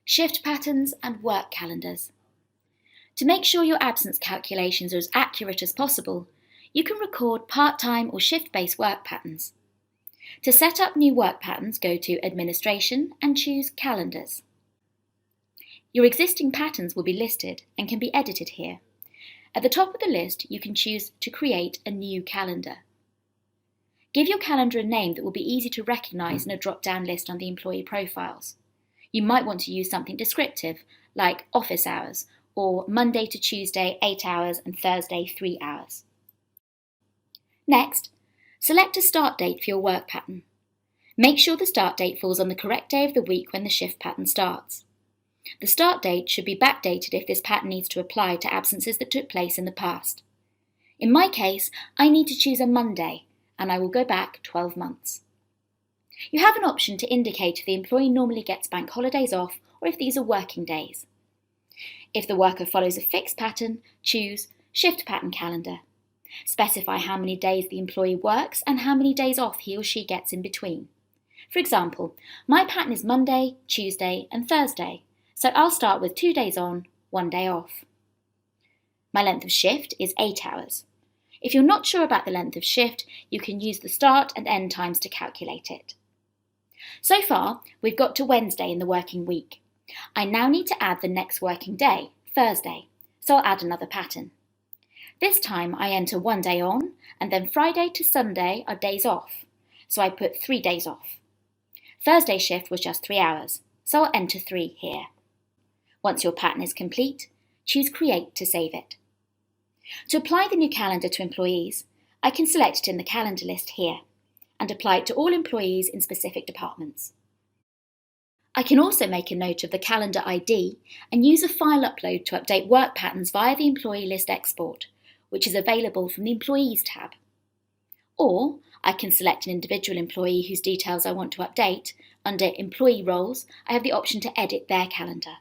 shift patterns and work calendars. To make sure your absence calculations are as accurate as possible, you can record part-time or shift-based work patterns. To set up new work patterns, go to Administration and choose Calendars. Your existing patterns will be listed and can be edited here. At the top of the list, you can choose to create a new calendar. Give your calendar a name that will be easy to recognise in a drop-down list on the employee profiles. You might want to use something descriptive, like office hours, or Monday to Tuesday 8 hours and Thursday 3 hours. Next, select a start date for your work pattern. Make sure the start date falls on the correct day of the week when the shift pattern starts. The start date should be backdated if this pattern needs to apply to absences that took place in the past. In my case, I need to choose a Monday, and I will go back 12 months. You have an option to indicate if the employee normally gets bank holidays off or if these are working days. If the worker follows a fixed pattern, choose Shift Pattern Calendar. Specify how many days the employee works and how many days off he or she gets in between. For example, my pattern is Monday, Tuesday and Thursday, so I'll start with 2 days on, 1 day off. My length of shift is 8 hours. If you're not sure about the length of shift, you can use the start and end times to calculate it. So far, we've got to Wednesday in the working week. I now need to add the next working day, Thursday, so I'll add another pattern. This time I enter 1 day on, and then Friday to Sunday are days off, so I put 3 days off. Thursday shift was just 3 hours, so I'll enter 3 here. Once your pattern is complete, choose Create to save it. To apply the new calendar to employees, I can select it in the calendar list here and apply it to all employees in specific departments. I can also make a note of the calendar ID and use a file upload to update work patterns via the employee list export, which is available from the Employees tab. Or I can select an individual employee whose details I want to update. Under Employee Roles, I have the option to edit their calendar.